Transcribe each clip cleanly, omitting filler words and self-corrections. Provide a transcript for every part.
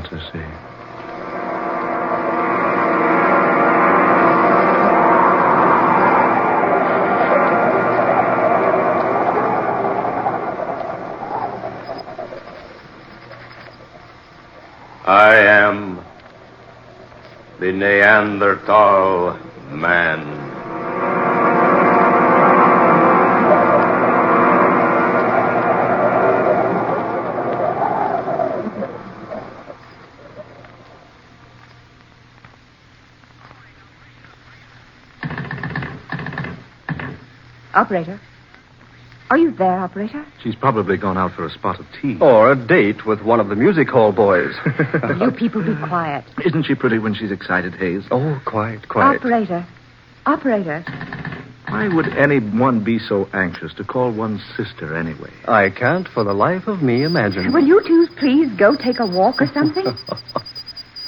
fantasy. I am the Neanderthal man. Operator? Are you there, operator? She's probably gone out for a spot of tea. Or a date with one of the music hall boys. You people be quiet. Isn't she pretty when she's excited, Hayes? Oh, quiet. Operator. Why would anyone be so anxious to call one's sister anyway? I can't for the life of me imagine. Will you two please go take a walk or something?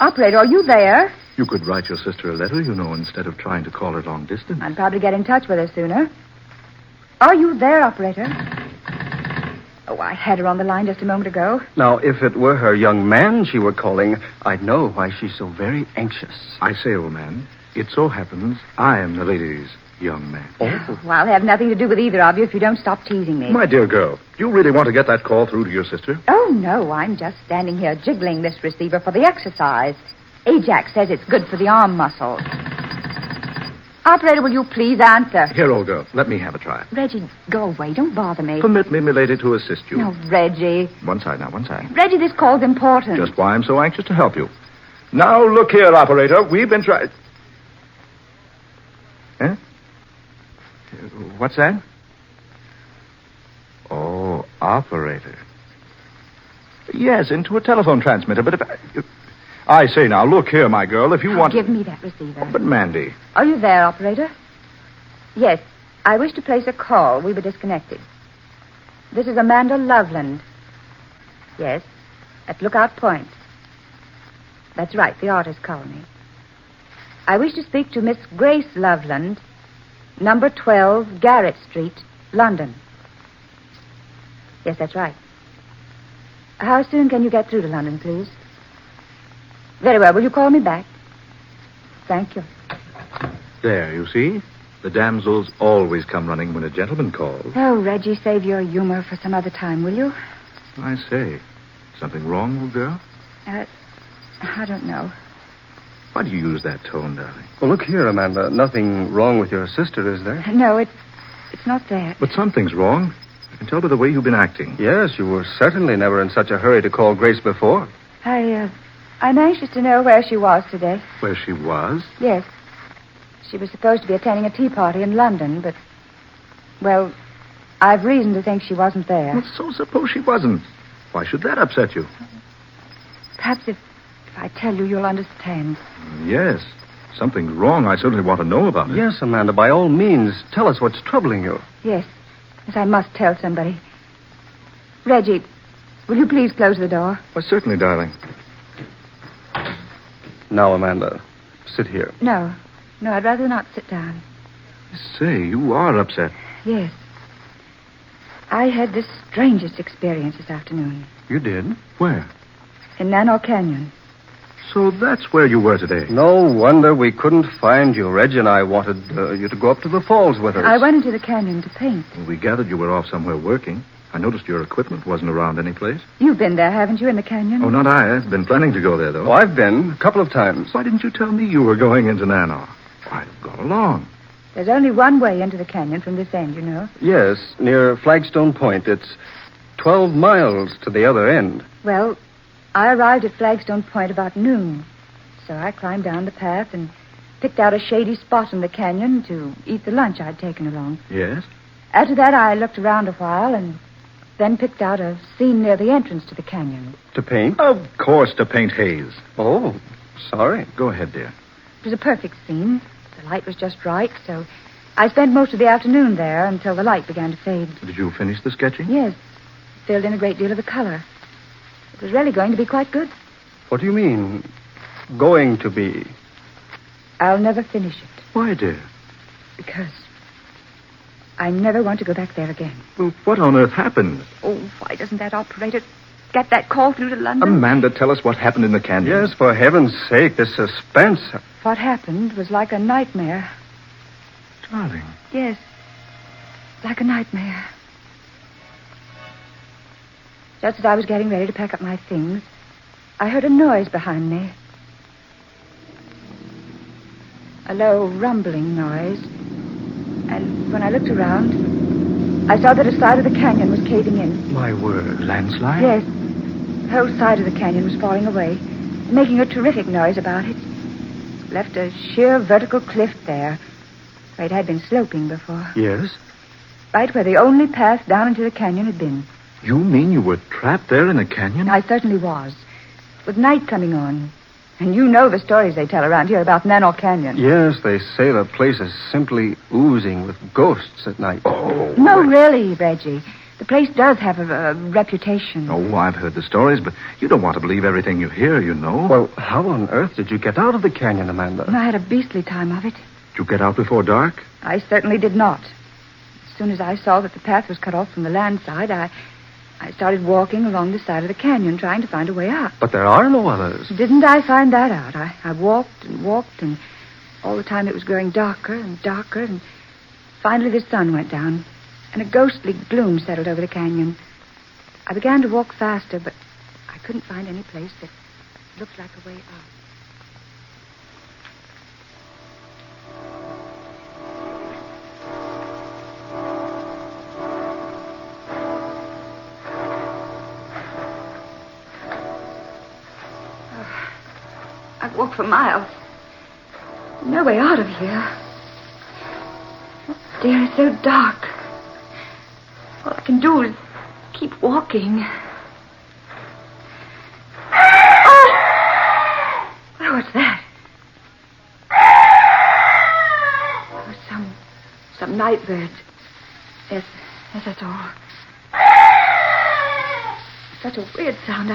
Operator, are you there? You could write your sister a letter, instead of trying to call her long distance. I'd probably get in touch with her sooner. Are you there, operator? Oh, I had her on the line just a moment ago. Now, if it were her young man she were calling, I'd know why she's so very anxious. I say, old man, it so happens I am the lady's young man. Oh. Well, I'll have nothing to do with either of you if you don't stop teasing me. My dear girl, do you really want to get that call through to your sister? Oh, no, I'm just standing here jiggling this receiver for the exercise. Ajax says it's good for the arm muscles. Operator, will you please answer? Here, old girl, let me have a try. Reggie, go away. Don't bother me. Permit me, milady, to assist you. No, Reggie. One side now, one side. Reggie, this call's important. Just why I'm so anxious to help you. Now, look here, operator. We've been trying... Huh? What's that? Oh, operator. Yes, into a telephone transmitter, but if... I say now, look here, my girl, if you want... Give me that receiver. But, Mandy... Are you there, operator? Yes, I wish to place a call. We were disconnected. This is Amanda Loveland. Yes, at Lookout Point. That's right, the artist colony. I wish to speak to Miss Grace Loveland, number 12, Garrett Street, London. Yes, that's right. How soon can you get through to London, please? Very well. Will you call me back? Thank you. There, you see? The damsels always come running when a gentleman calls. Oh, Reggie, save your humor for some other time, will you? I say, something wrong, old girl? I don't know. Why do you use that tone, darling? Well, look here, Amanda. Nothing wrong with your sister, is there? No, it's not that. But something's wrong. I can tell by the way you've been acting. Yes, you were certainly never in such a hurry to call Grace before. I'm anxious to know where she was today. Where she was? Yes. She was supposed to be attending a tea party in London, but... Well, I've reason to think she wasn't there. Well, so suppose she wasn't. Why should that upset you? Perhaps if I tell you, you'll understand. Yes. Something's wrong. I certainly want to know about it. Yes, Amanda, by all means, tell us what's troubling you. Yes. Yes, I must tell somebody. Reggie, will you please close the door? Why, certainly, darling. Now, Amanda, sit here. No, I'd rather not sit down. Say, you are upset. Yes. I had the strangest experience this afternoon. You did? Where? In Nano Canyon. So that's where you were today. No wonder we couldn't find you. Reggie and I wanted you to go up to the falls with us. I went into the canyon to paint. Well, we gathered you were off somewhere working. I noticed your equipment wasn't around any place. You've been there, haven't you, in the canyon? Oh, not I. I've been planning to go there, though. Oh, I've been a couple of times. Why didn't you tell me you were going into Nano? I'd gone along. There's only one way into the canyon from this end, you know. Yes, near Flagstone Point. It's 12 miles to the other end. Well, I arrived at Flagstone Point about noon. So I climbed down the path and picked out a shady spot in the canyon to eat the lunch I'd taken along. Yes? After that, I looked around a while and then picked out a scene near the entrance to the canyon. To paint? Of course, to paint Hayes. Oh, sorry. Go ahead, dear. It was a perfect scene. The light was just right, so I spent most of the afternoon there until the light began to fade. Did you finish the sketching? Yes. Filled in a great deal of the color. It was really going to be quite good. What do you mean, going to be? I'll never finish it. Why, dear? Because I never want to go back there again. Well, what on earth happened? Oh, why doesn't that operator get that call through to London? Amanda, tell us what happened in the canyon. Yes, for heaven's sake, the suspense. What happened was like a nightmare. Darling. Yes, like a nightmare. Just as I was getting ready to pack up my things, I heard a noise behind me. A low, rumbling noise. And when I looked around, I saw that a side of the canyon was caving in. My word. Landslide? Yes. The whole side of the canyon was falling away, making a terrific noise about it. It left a sheer vertical cliff there, where it had been sloping before. Yes? Right where the only path down into the canyon had been. You mean you were trapped there in the canyon? I certainly was. With night coming on. And you know the stories they tell around here about Nanor Canyon. Yes, they say the place is simply oozing with ghosts at night. Oh. No, really, Reggie. The place does have a reputation. Oh, I've heard the stories, but you don't want to believe everything you hear, you know. Well, how on earth did you get out of the canyon, Amanda? I had a beastly time of it. Did you get out before dark? I certainly did not. As soon as I saw that the path was cut off from the land side, I started walking along the side of the canyon, trying to find a way out. But there are no others. Didn't I find that out? I walked and walked, and all the time it was growing darker and darker, and finally the sun went down, and a ghostly gloom settled over the canyon. I began to walk faster, but I couldn't find any place that looked like a way out. I've walked for miles. No way out of here. Oh, dear, it's so dark. All I can do is keep walking. Oh! Oh, what's that? Oh, some night birds. Yes, that's all. Such a weird sound.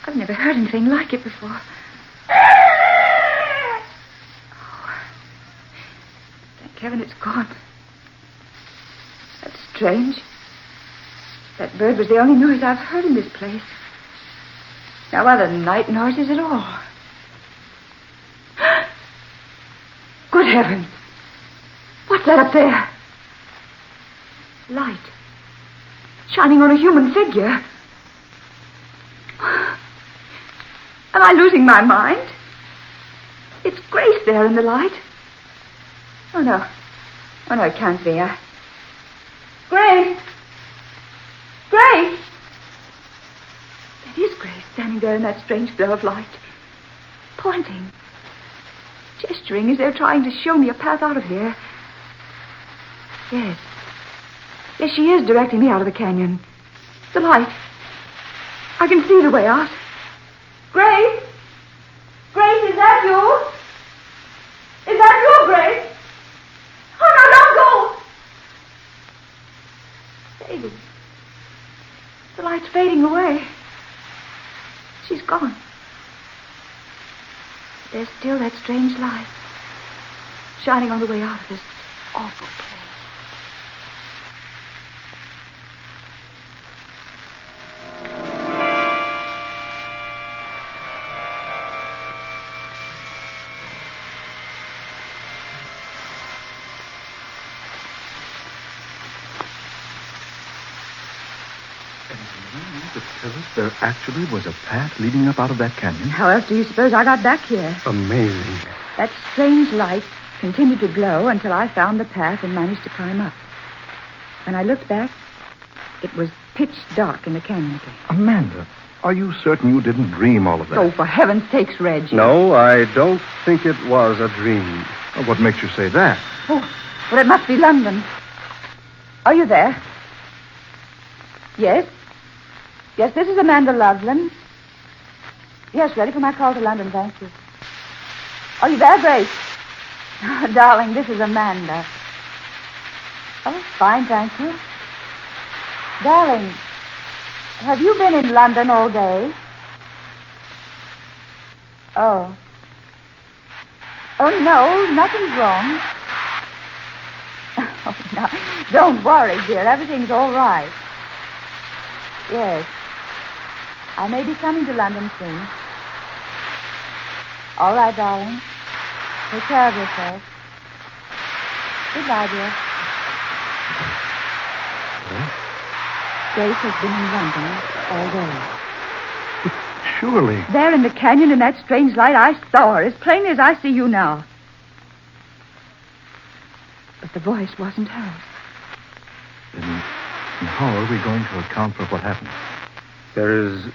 I've never heard anything like it before. Kevin, it's gone. That's strange. That bird was the only noise I've heard in this place. No other night noises at all. Good heavens. What's that up there? Light. Shining on a human figure. Am I losing my mind? It's Grace there in the light. Oh, no. Oh, no, it can't be. Grace! Grace! That is Grace standing there in that strange glow of light. Pointing. Gesturing as though trying to show me a path out of here. Yes. Yes, she is directing me out of the canyon. The light. I can see the way out. Grace? Grace, is that you? Is that you, Grace? Oh, no, don't go! David. The light's fading away. She's gone. There's still that strange light shining on the way out of this awful place. There actually was a path leading up out of that canyon. How else do you suppose I got back here? Amazing. That strange light continued to glow until I found the path and managed to climb up. When I looked back, it was pitch dark in the canyon again. Amanda, are you certain you didn't dream all of that? Oh, for heaven's sakes, Reg. No, I don't think it was a dream. Well, what makes you say that? Oh, well, it must be London. Are you there? Yes? Yes, this is Amanda Loveland. Yes, ready for my call to London, thank you. Are you there, Grace? Oh, darling, this is Amanda. Oh, fine, thank you. Darling, have you been in London all day? Oh. Oh, no, nothing's wrong. Oh, no, don't worry, dear. Everything's all right. Yes. I may be coming to London soon. All right, darling. Take care of yourself. Goodbye, dear. Grace has been in London all day. Surely. There in the canyon in that strange light, I saw her as plainly as I see you now. But the voice wasn't hers. Then how are we going to account for what happened? There is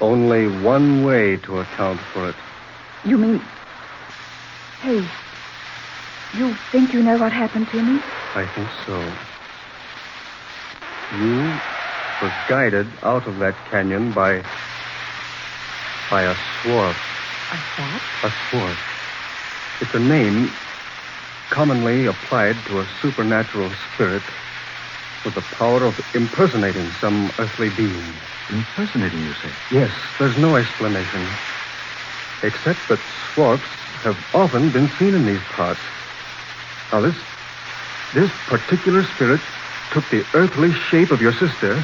only one way to account for it. You mean... Hey, you think you know what happened to me? I think so. You were guided out of that canyon by a swarf. A what? A swarf. It's a name commonly applied to a supernatural spirit with the power of impersonating some earthly being. Impersonating, you say? Yes, there's no explanation. Except that swarfs have often been seen in these parts. Now, this particular spirit took the earthly shape of your sister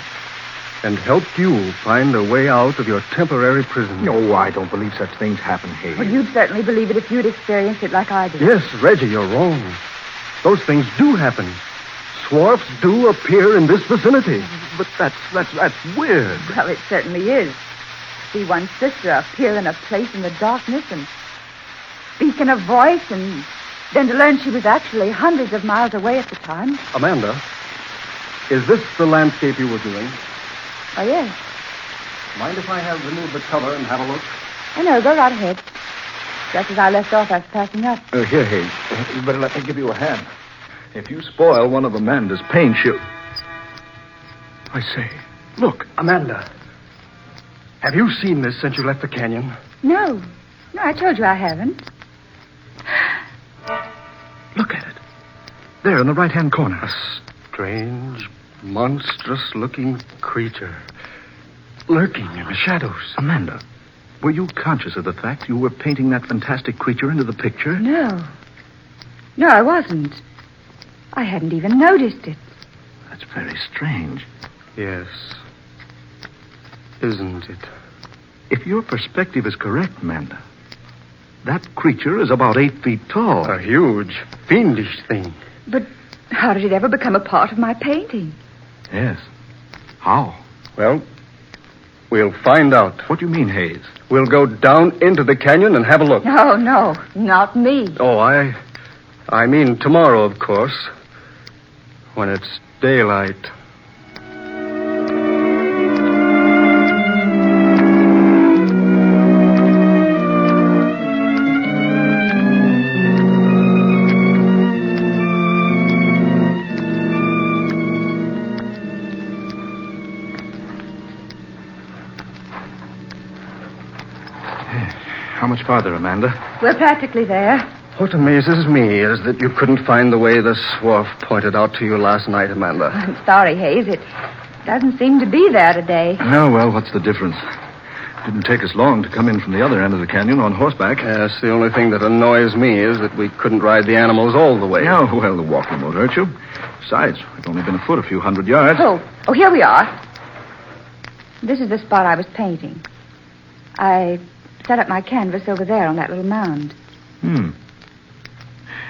and helped you find a way out of your temporary prison. No, I don't believe such things happen, Hayes. Well, you'd certainly believe it if you'd experienced it like I did. Yes, Reggie, you're wrong. Those things do happen. Swarfs do appear in this vicinity. But that's weird. Well, it certainly is. See one's sister appear in a place in the darkness and speak in a voice, and then to learn she was actually hundreds of miles away at the time. Amanda, is this the landscape you were doing? Oh, yes. Mind if I have removed the cover and have a look? I know. Go right ahead. Just as I left off, I was packing up. Here, Hayes. You better let me give you a hand. If you spoil one of Amanda's paints, she'll... I say, look. Amanda, have you seen this since you left the canyon? No. No, I told you I haven't. Look at it. There in the right-hand corner. A strange, monstrous-looking creature lurking in the shadows. Amanda, were you conscious of the fact you were painting that fantastic creature into the picture? No. No, I wasn't. I hadn't even noticed it. That's very strange. Yes. Isn't it? If your perspective is correct, Amanda, that creature is about 8 feet tall. A huge, fiendish thing. But how did it ever become a part of my painting? Yes. How? Well, we'll find out. What do you mean, Hayes? We'll go down into the canyon and have a look. No, not me. Oh, I mean tomorrow, of course. When it's daylight. How much farther, Amanda? We're practically there. What amazes me is that you couldn't find the way the swarf pointed out to you last night, Amanda. I'm sorry, Hayes. It doesn't seem to be there today. Oh, well, what's the difference? It didn't take us long to come in from the other end of the canyon on horseback. Yes, the only thing that annoys me is that we couldn't ride the animals all the way. Oh, well, the walking won't hurt you. Besides, we've only been afoot a few hundred yards. Oh, here we are. This is the spot I was painting. I set up my canvas over there on that little mound.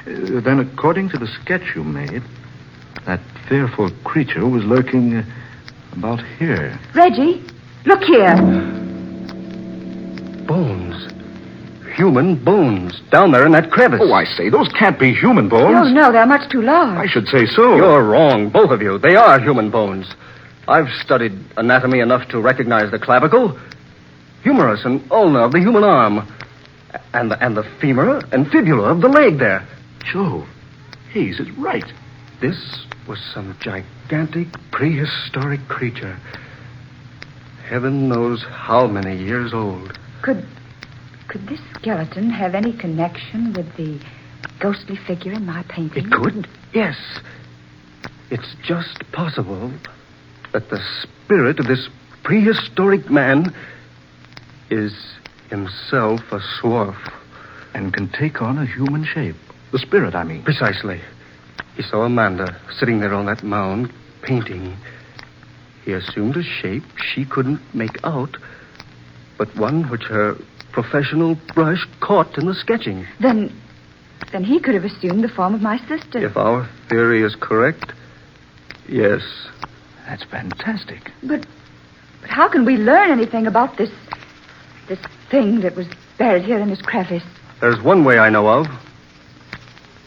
Then, according to the sketch you made, that fearful creature was lurking about here. Reggie, look here. Bones. Human bones. Down there in that crevice. Oh, I say, those can't be human bones. No, they're much too large. I should say so. You're wrong, both of you. They are human bones. I've studied anatomy enough to recognize the clavicle, humerus and ulna of the human arm, and the femur and fibula of the leg there. Jove, Hayes is right. This was some gigantic prehistoric creature. Heaven knows how many years old. Could this skeleton have any connection with the ghostly figure in my painting? It could, yes. It's just possible that the spirit of this prehistoric man is himself a swarf. And can take on a human shape. The spirit, I mean. Precisely. He saw Amanda sitting there on that mound, painting. He assumed a shape she couldn't make out, but one which her professional brush caught in the sketching. Then he could have assumed the form of my sister. If our theory is correct, yes. That's fantastic. But how can we learn anything about this thing that was buried here in this crevice? There's one way I know of.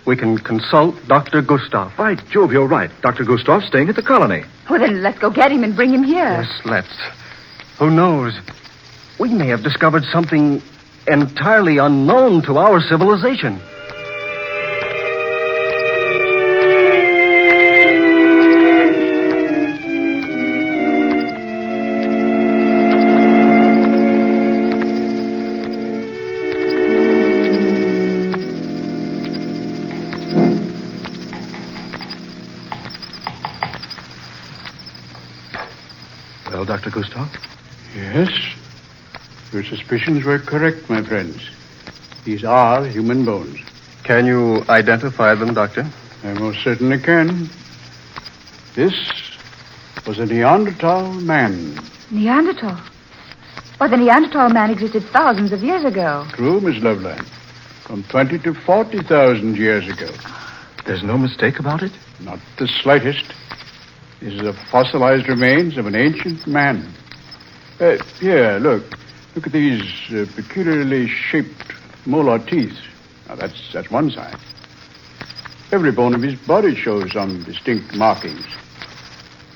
We can consult Dr. Gustav. By Jove, you're right. Dr. Gustav's staying at the colony. Well, then let's go get him and bring him here. Yes, let's. Who knows? We may have discovered something entirely unknown to our civilization. Well, Dr. Gustav? Yes. Your suspicions were correct, my friends. These are human bones. Can you identify them, Doctor? I most certainly can. This was a Neanderthal man. Neanderthal? Well, the Neanderthal man existed thousands of years ago. True, Miss Loveline. From 20 to 40,000 years ago. There's no mistake about it? Not the slightest. This is a fossilized remains of an ancient man. Here, look. Look at these peculiarly shaped molar teeth. Now, that's one sign. Every bone of his body shows some distinct markings.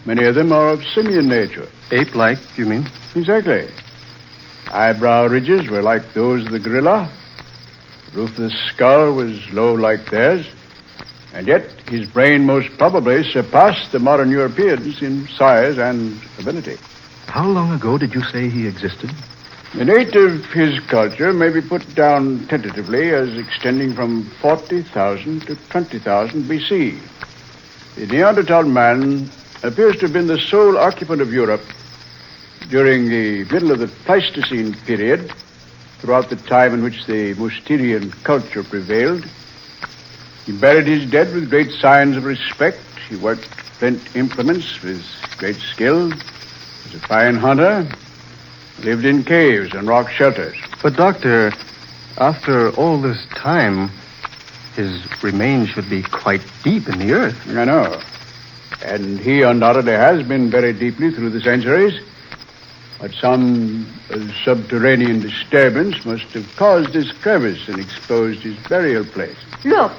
Many of them are of simian nature. Ape-like, you mean? Exactly. Eyebrow ridges were like those of the gorilla. The roof of the skull was low like theirs. And yet, his brain most probably surpassed the modern Europeans in size and ability. How long ago did you say he existed? The date of his culture may be put down tentatively as extending from 40,000 to 20,000 BC. The Neanderthal man appears to have been the sole occupant of Europe during the middle of the Pleistocene period, throughout the time in which the Mousterian culture prevailed. He buried his dead with great signs of respect. He worked flint implements with great skill. Was a fine hunter. Lived in caves and rock shelters. But, Doctor, after all this time, his remains should be quite deep in the earth. I know. And he undoubtedly has been buried deeply through the centuries. But some subterranean disturbance must have caused this crevice and exposed his burial place. Look.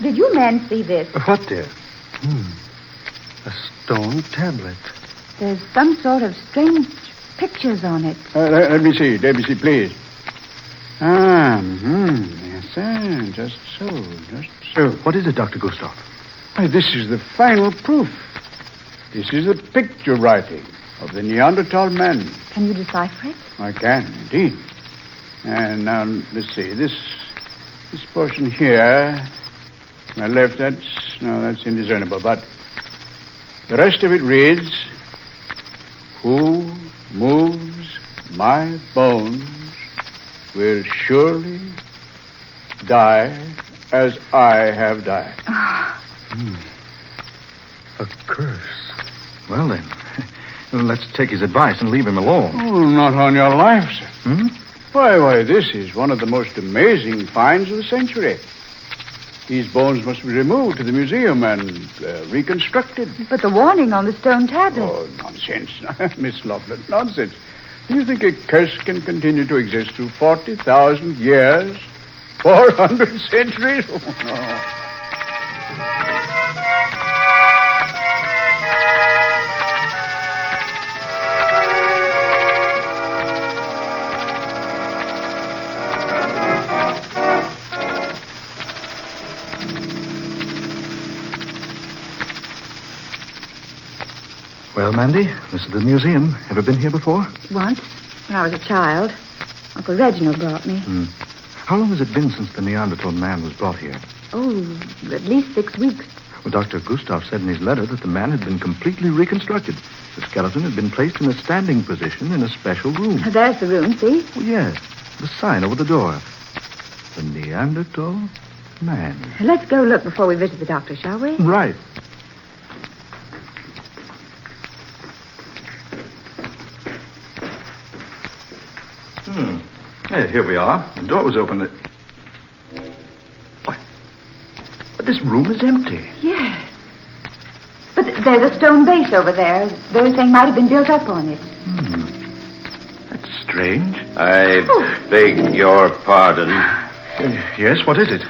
Did you men see this? What, dear? A stone tablet. There's some sort of strange pictures on it. Let me see, please. Yes, sir. Just so. What is it, Dr. Gustav? Why, this is the final proof. This is the picture writing of the Neanderthal man. Can you decipher it? I can, indeed. And now, let's see, this portion here, my left, that's indiscernible, but the rest of it reads, "Who moves my bones will surely die as I have died." A curse. Well, then, let's take his advice and leave him alone. Oh, not on your life, sir. Why, this is one of the most amazing finds of the century. These bones must be removed to the museum and reconstructed. But the warning on the stone tablet. Oh, nonsense. Miss Loveland, nonsense. Do you think a curse can continue to exist through 40,000 years? 400 centuries? Oh, no. Well, Mandy, this is the museum. Ever been here before? Once, when I was a child. Uncle Reginald brought me. How long has it been since the Neanderthal man was brought here? Oh, at least 6 weeks. Well, Dr. Gustav said in his letter that the man had been completely reconstructed. The skeleton had been placed in a standing position in a special room. There's the room, see? Oh, yes, the sign over the door. The Neanderthal man. Let's go look before we visit the doctor, shall we? Right. Hey, here we are. The door was open. Why? But this room is empty. Yes. But there's a stone base over there. Those things might have been built up on it. That's strange. I beg your pardon. Yes, what is it?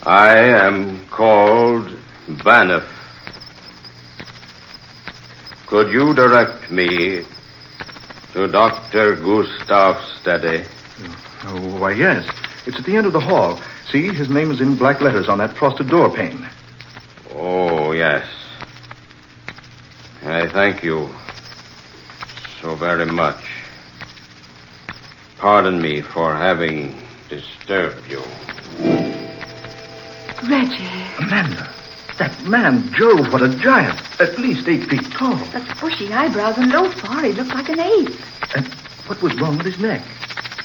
I am called Banff. Could you direct me to Dr. Gustav Steady? Oh, why, yes. It's at the end of the hall. See, his name is in black letters on that frosted door pane. Oh, yes. I thank you so very much. Pardon me for having disturbed you. Reggie. Amanda, that man, Jove, what a giant. At least 8 feet tall. Those bushy eyebrows and low forehead looked like an ape. And what was wrong with his neck?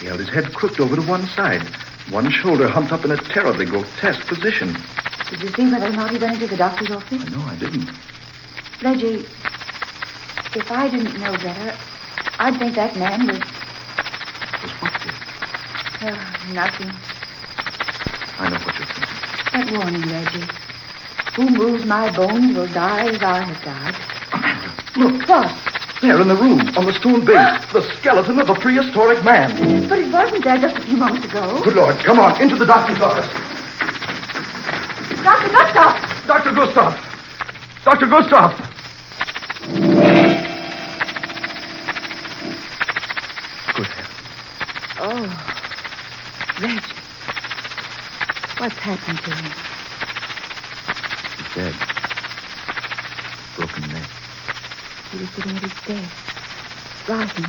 He held his head crooked over to one side. One shoulder humped up in a terribly grotesque position. Did you see whether or not he went into the doctor's office? No, I didn't. Reggie, if I didn't know better, I'd think that man was... Was what, dear? Nothing. I know what you're thinking. That warning, Reggie. Who moves my bones will die as I have died. Amanda, look. What? There in the room, on the stone base, the skeleton of a prehistoric man. But it wasn't there just a few moments ago. Good Lord, come on, into the doctor's office. Dr. Gustav! Dr. Gustav! Dr. Gustav! Good heavens. Oh, Reggie. What's happened to him? He's dead. Broken neck. He was sitting at his desk, writing.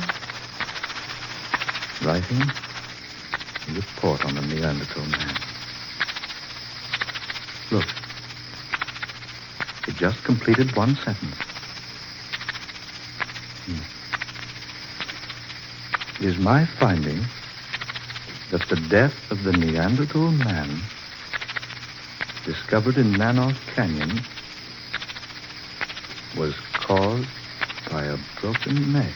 Writing? A report on the Neanderthal man. Look. He just completed one sentence. It is my finding that the death of the Neanderthal man discovered in Nanos Canyon was caused by a broken neck.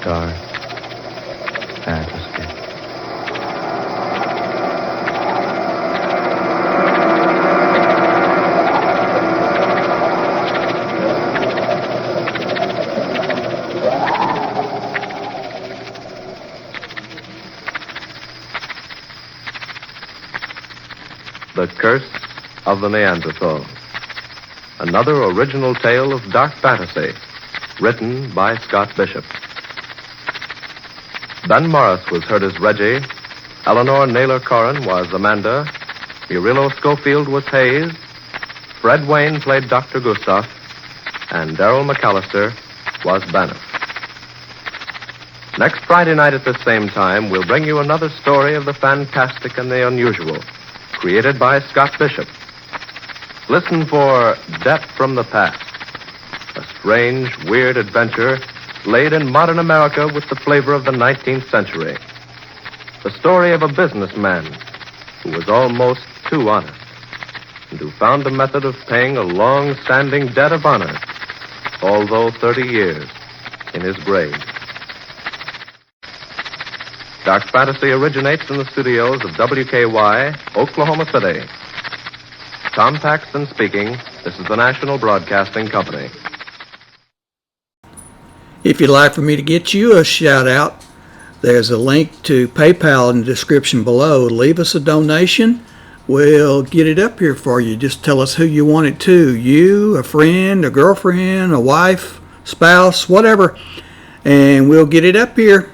Dark fantasy. The Curse of the Neanderthal. Another original tale of dark fantasy, written by Scott Bishop. Ben Morris was heard as Reggie, Eleanor Naylor Corrin was Amanda, Murillo Schofield was Hayes, Fred Wayne played Dr. Gustav, and Darrell McAllister was Banff. Next Friday night at the same time, we'll bring you another story of the fantastic and the unusual, created by Scott Bishop. Listen for Death from the Past, a strange, weird adventure laid in modern America with the flavor of the 19th century. The story of a businessman who was almost too honest and who found a method of paying a long-standing debt of honor, although 30 years in his grave. Dark Fantasy originates in the studios of WKY, Oklahoma City. Tom Paxton speaking. This is the National Broadcasting Company. If you'd like for me to get you a shout out, there's a link to PayPal in the description below. Leave us a donation. We'll get it up here for you. Just tell us who you want it to. You, a friend, a girlfriend, a wife, spouse, whatever. And we'll get it up here.